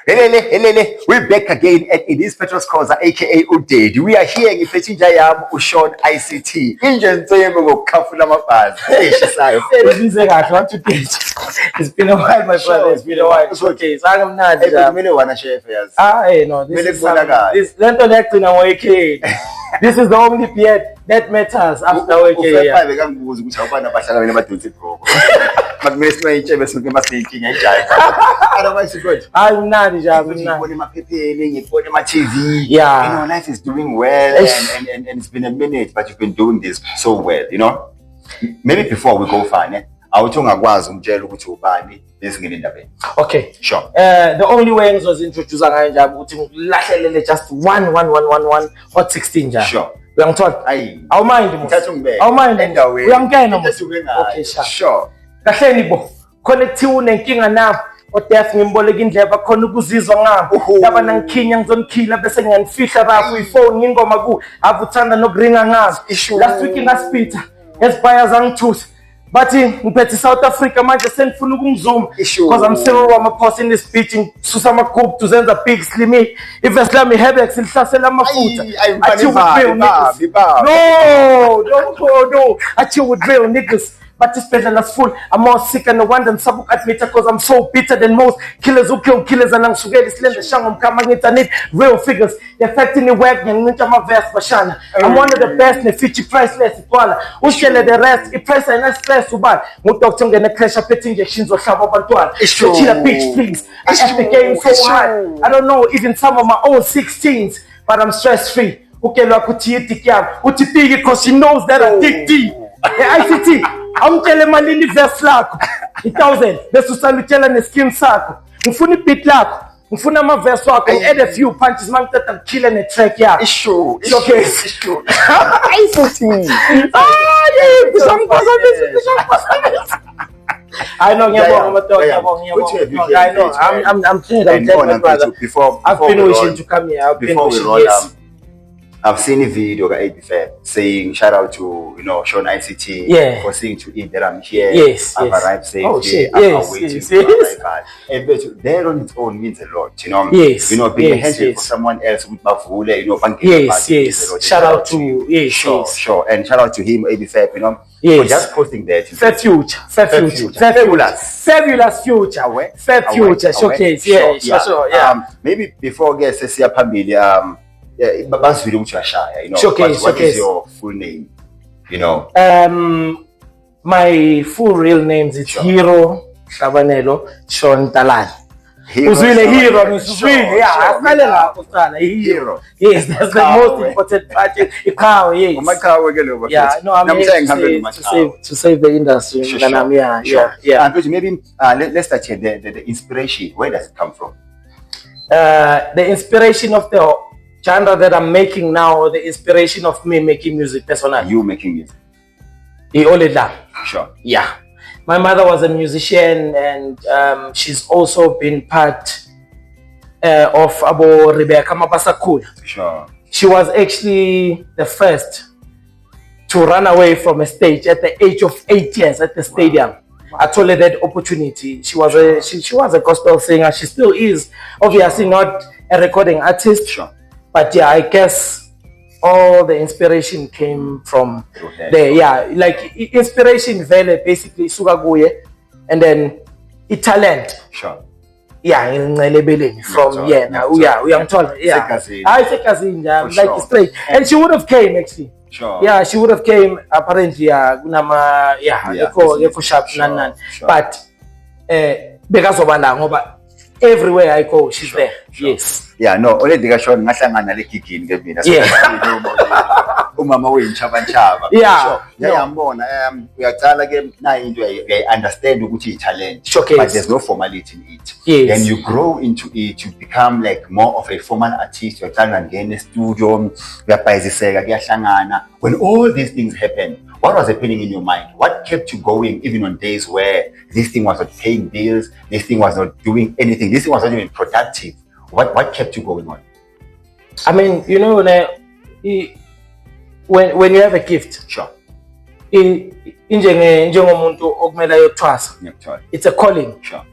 We're back again at It Is Petrol's Causa, aka Udedi. We are here in Fetinja Yam, Shaun ICT. Engine Table will come for my bars. It's been a while, my brother. It's been a while. It's okay. So I'm not. I want to share affairs. No, this is this is the only Piet that matters after okay. Otherwise, good. I'm not. Yeah. Life is doing well, and it's been a minute, but you've been doing this so well, Maybe before we go far, okay. Sure. The only way I was introduced just one or 16 jab. Sure. We are told. Our mind. We are sure. Connecting and king and now. What death ngimboleka indleba khona ukuzizwa ngapho laba nangikhinya ngizonikhila bese ngiyanifihla rapho ifone ngingoma ku avuthanda nokuringa ngazo last week ngaspita esibaya zangithusa bathi ngiphethe South Africa manje senifuna ukungizuma because I'm still on my post in this beach ngisusa amagroup tuzenza big slimy if lami headaches lihlasela amafutha athi with no athi with real niggas. But this pedal is full. I'm more sick and no wonder and sabuk admit because I'm so bitter than most killers who kill killers and I'm sugar this land the shangum coming internet real figures. The fact in the work and ninja my verse bashana. I'm one of the best in the future priceless equala. Ushele the rest, it price and less stress to buy. Mutok tongue and the pressure pit injections or shove up and twal. Chill a pitch, please. I have the game so hard. I don't know even some of my own 16s, but I'm stress free. Okay, look Utiti because she knows that I dig deep. ICT. I'm telling my little verse lako 1,000 besusalitshela neskin sakho ngifuna beat lako ngifuna ama verse wakho add a few punches mangithatha kill and track yakho issue okay issue I know I'm before I've been wishing to come here. I've seen a video saying shout out to Shaun ICT for saying to eat that I'm here. I've arrived safely. I'm waiting to arrive. And but that on its own means a lot, being a handshake for someone else with yes. Shout out to sure. And shout out to him, ABFAB, for just posting that. Fabulous future. Showcase. Sure. Maybe before guys, let's see a family. Showcase. What is your full name? My full real name is Hero Shabanelo Shaun Talal. Hero. Yes, that's the most important part. I'm to save the industry. And maybe let's start here. The inspiration, where does it come from? The inspiration of the genre that I'm making now, or the inspiration of me making music personally. You making music? Sure. Yeah. My mother was a musician and she's also been part of Abo Rebecca Mabasakul. Sure. She was actually the first to run away from a stage at the age of 8 years at the stadium. Wow. I told her that opportunity. She was a gospel singer. She still is. Obviously not a recording artist. Sure. But yeah, I guess all the inspiration came from there. Yeah, like inspiration vele basically sugaguye, and then talent. Sure. Yeah, in from we are told. Yeah, I think as in like straight, and she would have came actually. Sure. Yeah, she would have came apparently. But because of Anangoba. Everywhere I go, she's there. Yes. Yeah, no, only the Shaun ngahlangana lekikini ngemina. Umama weyinchaba. Yeah. Yambona uyaqala ke na into I understand ukuthi talent, but there's no formality in it. Yes. Then you grow into it, you become like more of a formal artist. Uyaqala ngene studio, uyabhayiziseka kuyahlangana. When all these things happen, what was happening in your mind? What kept you going even on days where this thing was not paying bills, this thing was not doing anything, this thing was not even productive? What kept you going on? I mean, when you have a gift, sure. It's a calling. Sure.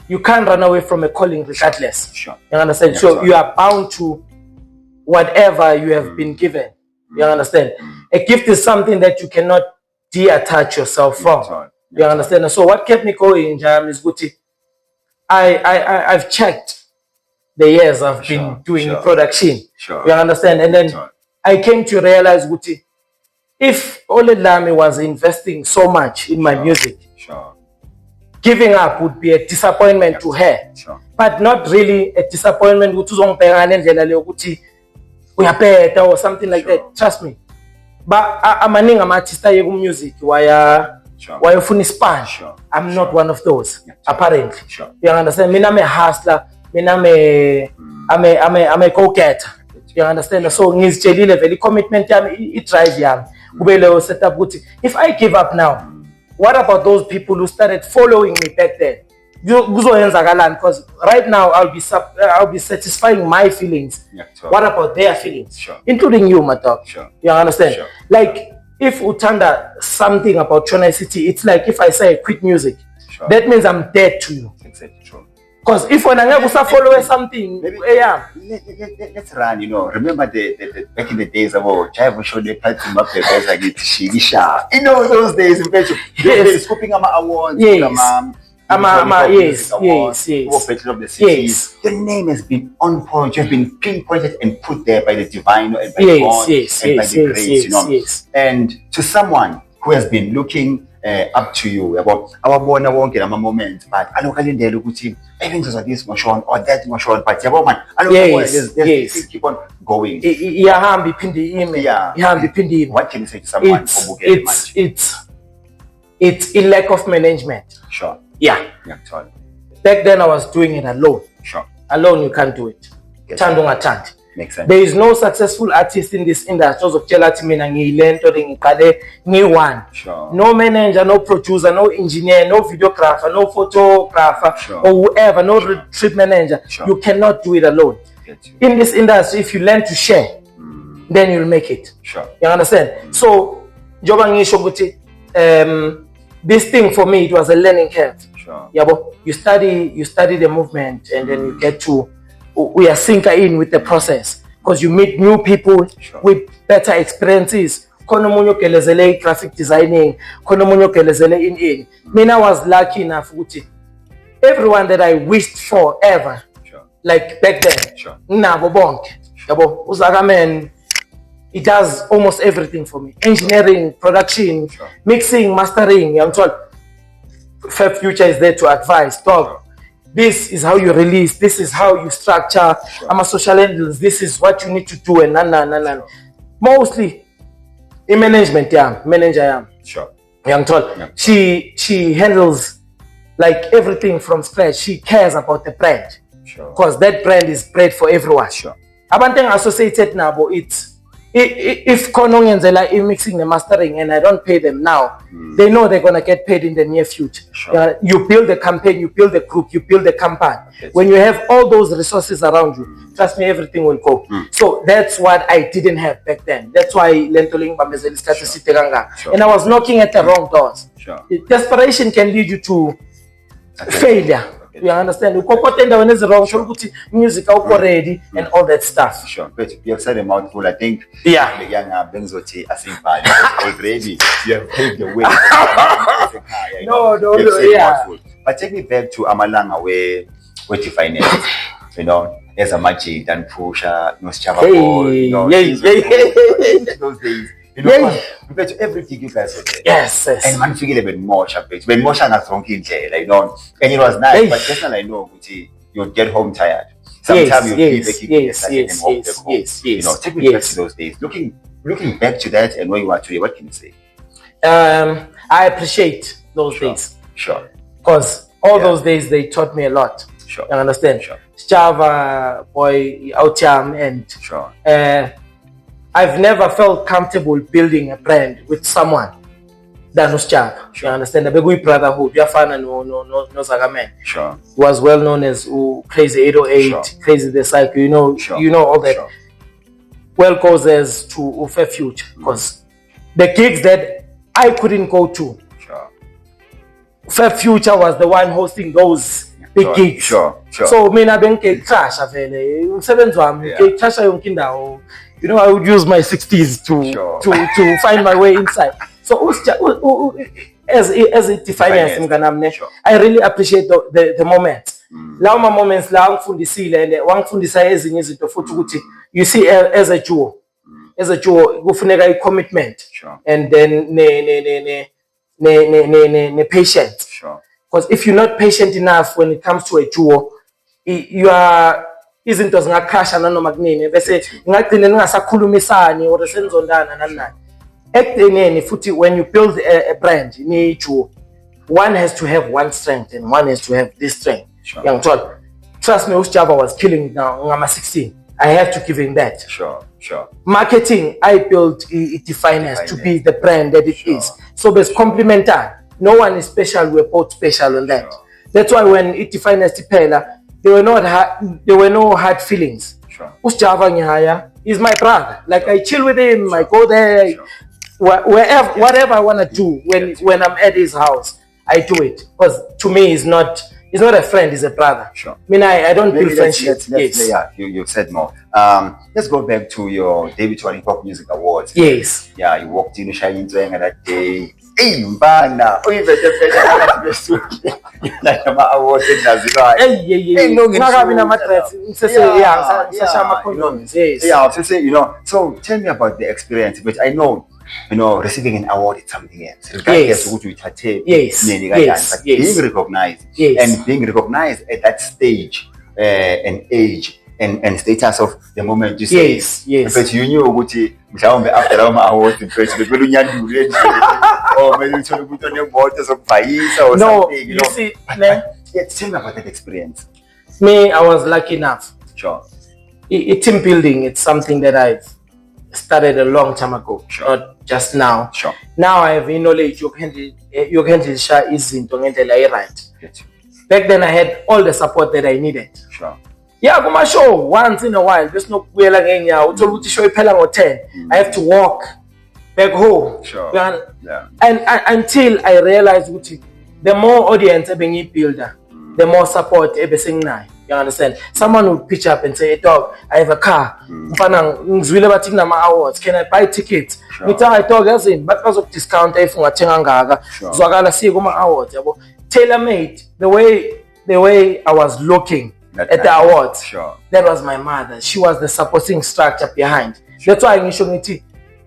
you can't run away from a calling regardless. Sure. You understand? Yeah, So sorry. you are bound to whatever you have been given. You understand? A gift is something that you cannot detach yourself from. Sorry. You understand? And so what kept me going, Jam, is Gucci. I've checked the years I've been doing production. Sure. You understand? And then I came to realize, Gucci, if Oledlame was investing so much in my music, giving up would be a disappointment to her. But not really a disappointment or something like that. Trust me. But I'm an artist music why funny span. I'm not one of those, apparently. You understand? I'm a hustler, I'm a go-getter. You understand? So the commitment it drives you. Set up. If I give up now, what about those people who started following me back then? Because right now I'll be satisfying my feelings. What about their feelings? Including you, my dog. You understand? Like if Utanda something about Shaun ICT, it's like if I say I quit music, that means I'm dead to you. Exactly true. Because if when I follow something, let's run, remember the back in the days about Jive show the platinum up the guys like Shigisha. Those days in fact scooping awards. Yes. Your name has been on point. You've been pinpointed and put there by the divine and by God and by the grace, And to someone who has been looking up to you about our born won't get a moment, but I don't in there look at him. Even to this Shaun or that Shaun, but keep on going. What can you say to someone who it's a lack of management. Sure. Yeah. Sorry. Back then I was doing it alone. Sure. Alone you can't do it. Makes sense. There is no successful artist in this industry. Sure. No manager, no producer, no engineer, no videographer, no photographer, or whoever, no trip manager. You cannot do it alone. In this industry, if you learn to share, then you'll make it. Sure. You understand? So, this thing for me, it was a learning curve. Sure. Yeah, but you study the movement, and then you get to we are sinker in with the process because you meet new people with better experiences. Graphic designing, in. I was lucky enough. Everyone that I wished for ever, like back then, man, it does almost everything for me. Engineering, production, mixing, mastering. I'm told Fab Future is there to advise, talk. This is how you release. This is how you structure. I'm a social handles. This is what you need to do. And mostly in management, manager. Sure. I'm told she handles like everything from scratch. She cares about the brand because that brand is bred for everyone. Sure. Abanting associated now, but it's if Konong and like mixing the mastering and I don't pay them now, they know they're gonna get paid in the near future. Sure. You build the campaign, you build the group, you build the campaign. When you have all those resources around you, trust me, everything will go. So that's what I didn't have back then. That's why Lentoling Bambezeli started Siteranga. And I was knocking at the wrong doors. Desperation can lead you to failure. You understand? When it's wrong, music ready and all that stuff. Sure, but you have said a mouthful. I think the young Benzoti as in already you have paved the way. No. But take me back to Amalanga where you find it. There's a magic and pusher, no Java those days. Compared to everything you guys did. Yes. And man feel a bit more sharp. When more than a funky day, and it was nice, but just I know you'd get home tired. Sometimes you feel like you get home. Take me back to those days. Looking back to that and where you are today, what can you say? I appreciate those days. Sure. Because all those days they taught me a lot. Sure. You understand? Sure. Java boy out and I've never felt comfortable building a brand with someone than Java. You understand? The big brotherhood. We are fan and no Zagaman. Sure. He was well known as Crazy 808, Crazy the Cycle. You know all that. Well goes as to Ufe Future because the gigs that I couldn't go to. Fab Future was the one hosting those big gigs. Sure. So mina bengicrash vele umsebenzi wami ngicrasha yonke indawo. You know, I would use my 60s to find my way inside. So as it defines mnganami, I really appreciate the moments. Lawo ma moments la ngifundisile and wangifundisa ezinye izinto futhi ukuthi you see as a Jew kufuneka I commitment and then ne patience. Because if you're not patient enough when it comes to a Jew, you are izinto zingacrasha nanoma kunini bese ngagcina ningasakhulumisani or senzondana nani. Ekugcineni futhi when you build a brand ni Jew, one has to have one strength and one has to have this strength. Young trust me, Java was killing now ngama 16. I have to give him that. Sure. Marketing, I built it Define to be the brand that it is. So there's complementary. No one is special, we're both special on that. That's why when it Define Tipela, there were no hard feelings. Java Nyaya is my brother. Like I chill with him, I go there, wherever, whatever I want to do when I'm at his house, I do it. Because to me, he's not a friend, he's a brother. I mean, I don't build friendships. Yes. Yeah, you said more. Let's go back to your Daveyton Hip Hop Music Awards. Yes. Yeah, you walked in Shaun ICT that day. Hey, mbana. Like my award so tell me about the experience, but I know receiving an award is something else. Yes. Being recognized and being recognized at that stage and age and status of the moment you say but you knew Gucci after awards in or maybe you put on your waters of Paisa or something. You see, tell me about that experience. Me, I was lucky enough. Sure. Team building, it's something that I've started a long time ago, not just now. Sure. Now I have knowledge you can share izinto ngendlela right. Back then I had all the support that I needed. Sure. Yeah, go my show once in a while. Just no kubuyela ngenya. Utholukuthi show iphela ngo10. I have to walk back home. Sure. Yeah. And until I realized ukuthi the more audience ebengi builder, the more support ebesenginayo. You understand? Someone would pitch up and say, hey, dog, I have a car. Mfana ngizwile bathi kunama awards. Can I buy tickets? Ngithi hayi dog yazini, but because of discount if ungathenga ngaka. Zwakala sikuma awards yabo. Tailor made the way I was looking at the awards. Sure. That was my mother. She was the supporting structure behind. That's why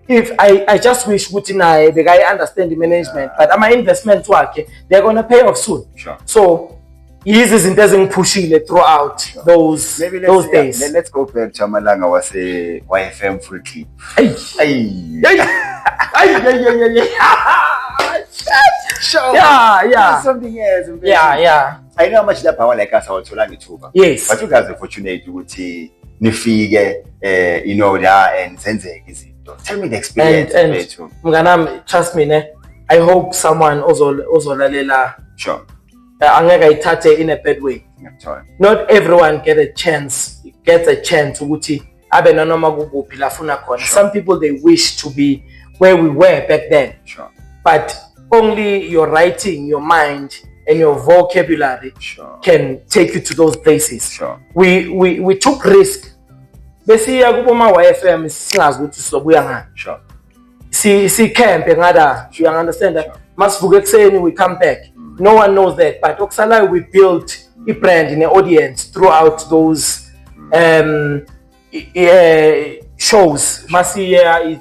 if I just wish the guy understand the management, but my investment work, they're gonna pay off soon. Sure. So easy isn't pushing it throughout those days. Let's go back to Amalanga was a YFM free clip. Sure. Yeah. Something else. Yeah. I know how much that power like us are also like YouTuber. Yes. But you guys are fortunate to nifige, and sense. Tell me the experience. And Mganam, trust me, I hope someone also lalela. Sure. Angeka ithathe in a bad way. Not everyone gets a chance ukuthi abe nanoma kukuphi la funa khona. Some people they wish to be where we were back then. Sure. But only your writing, your mind, and your vocabulary can take you to those places. Sure. We took risk. Besiya kuboma YFM singazi ukuthi sizobuya ngani. Sure. Si camp ngada. You understand that? Masivuke ekseni we come back. No one knows that, but Oksala we built a brand in the audience throughout those shows. Masi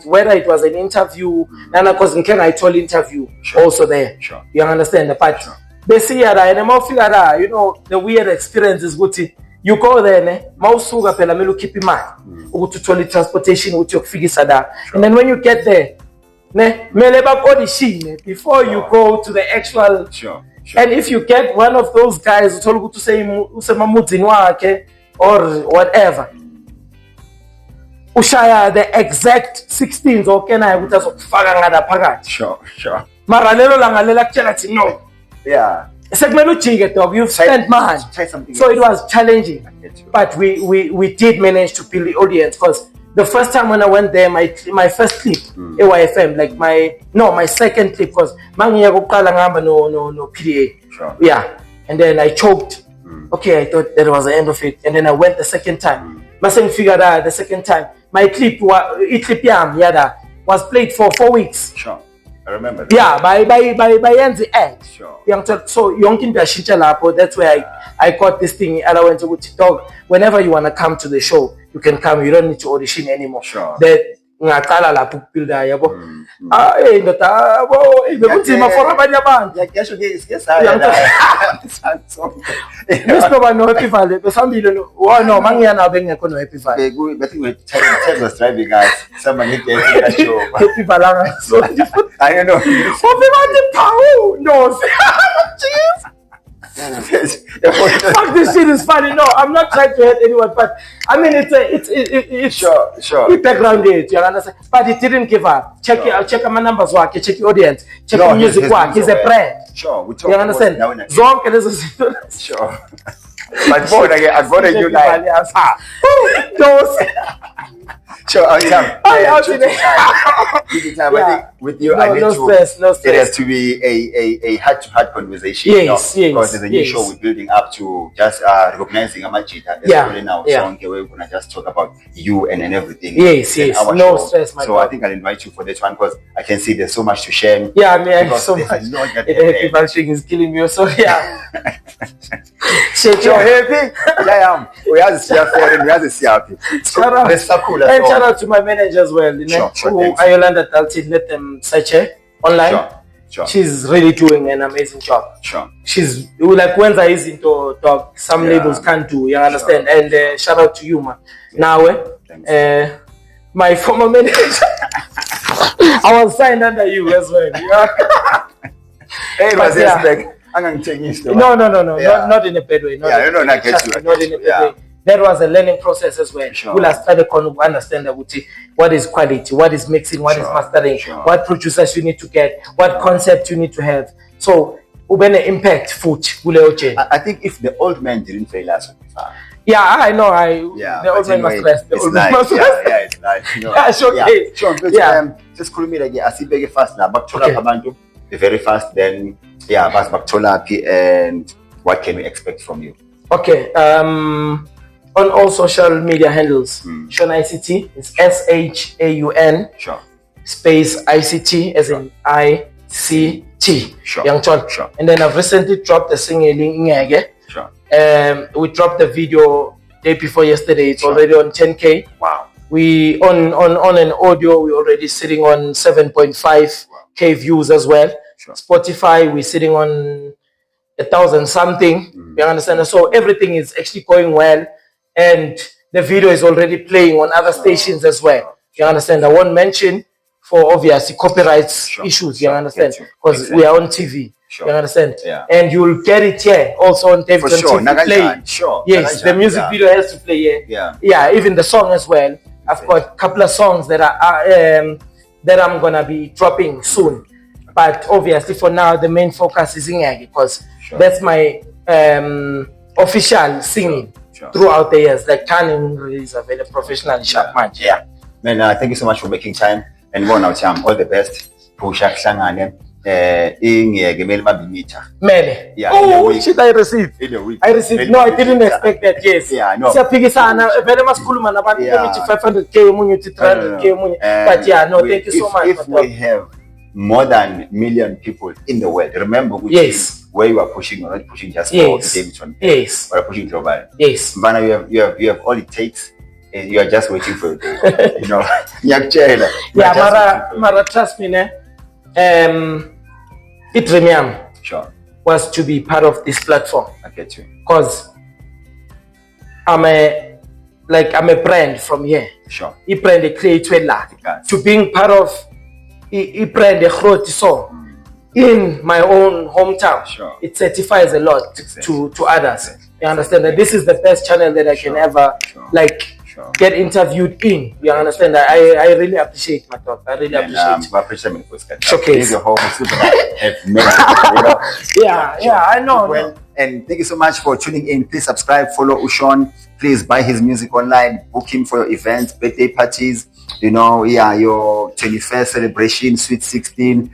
whether it was an interview, Nana Kozinken I told interview also there. Sure. You understand the part. The weird experience is good. You go there, mausuga pela melu keep in mind. Ukuthola transportation uthi yokufikisa da. And then when you get there, before you go to the actual. Sure. And if you get one of those guys who told you to say or whatever, ushaya the exact 16th or can I would have Sure. Maralelo langalela no. Yeah. You've spent money. So it was challenging. But we did manage to build the audience because the first time when I went there, my first clip, AYFM, like my second clip was no PDA. Sure. Yeah. And then I choked Okay, I thought that was the end of it. And then I went the second time. Mustn't figure out the second time. My clip was played for 4 weeks. Sure. I remember that. Yeah, by the end. Sure. So that's where I got this thing and I went to TikTok. Whenever you wanna come to the show, you can come. You don't need to audition anymore. Sure. That ngaqala lapho ukubuilda yabo. Ndoda bekunzima for abanye abantu. Ngisinoba no Happy Valley besambile no mangiya nawo bengekho no Happy Valley. But we Ted was driving us. Someone hit the show. Happy Valley. I don't know. No. Jeez. Fuck, this shit is funny. No, I'm not trying to hurt anyone, but I mean it's sure. It background it, you understand? But it didn't give up. Check my numbers work, check your audience, check your music work. He's a brand. Sure, we talk. You understand? Sure. But I voted you like Sure, I think with you, I need no stress. It has to be a heart-to-heart conversation. Yes. Because there's a new show we're building up to just recognizing Amachita. Now, so we're gonna just talk about you and everything. Yes. No stress, my So I think I'll invite you for this one because I can see there's so much to share. Yeah, man, so much. People is killing me. So yeah. Shake your happy. Yeah, we have to see happy. Shout out to my manager as well. Who Ayolanda Dalton, let them search her online. Sure. She's really doing an amazing job. Sure. She's like when there is into talk, some labels can't do. You understand? Sure. And shout out to you, man. Now, my former manager, I was signed under you as well. Hey, but I'm going to take you. No. Not in a bad way. Not in a bad way. That was a learning process as well. Sure. We'll start to understand what is quality, what is mixing, what is mastering, what producers you need to get, what concept you need to have. So, when the impact food will change. I think if the old man didn't fail us, yeah, I know. The old man must rest. It's nice. Sure. Just call me like I see very fast now. Back very fast. Then back to and what can we expect from you? Okay. On all social media handles, Shaun ICT is SHAUN space ICT as in ICT. Sure. And then I've recently dropped a single Ngege. We dropped the video day before yesterday. It's already on 10K. Wow. We on an audio we're already sitting on 7.5K views as well. Spotify we're sitting on 1,000 something. You understand? So everything is actually going well. And the video is already playing on other stations as well. You understand? I won't mention for obviously copyright issues. You understand? Because we are on TV. You understand? Yeah. And you'll get it here also on Daveyton TV. Play. Yes, the music video has to play here. Yeah, even the song as well. I've got a couple of songs that that I'm gonna be dropping soon. But obviously for now the main focus is Ngege because that's my official singing. Throughout the years, like Canning is a very professional sharp man. Yeah. Man, thank you so much for making time. And more now, all the best. Pusha Shangane. Mele. Yeah. Oh, shit, I received. I received. No, I didn't expect that. Yes. Yeah, no. Very much cool, man. About 500K, 300K. But yeah, no, thank you so much. If we have more than 1 million people in the world, remember where you are pushing, you're not pushing just for Daveyton. Yes. Or pushing global. Yes. Vana, you have all it takes. You are just waiting for it. Mara, trust me, it was to be part of this platform. I get you. Because I'm a brand from here. Sure. I brand a creator to being part of I brand a growth song. In my own hometown, it certifies a lot to others. You understand that this is the best channel that I can ever get interviewed in. You understand that I really appreciate my talk. I really appreciate it. Showcase. Yeah, I know. Well, and thank you so much for tuning in. Please subscribe, follow Shaun. Please buy his music online, book him for your events, birthday parties. You know, your 21st celebration, Sweet 16.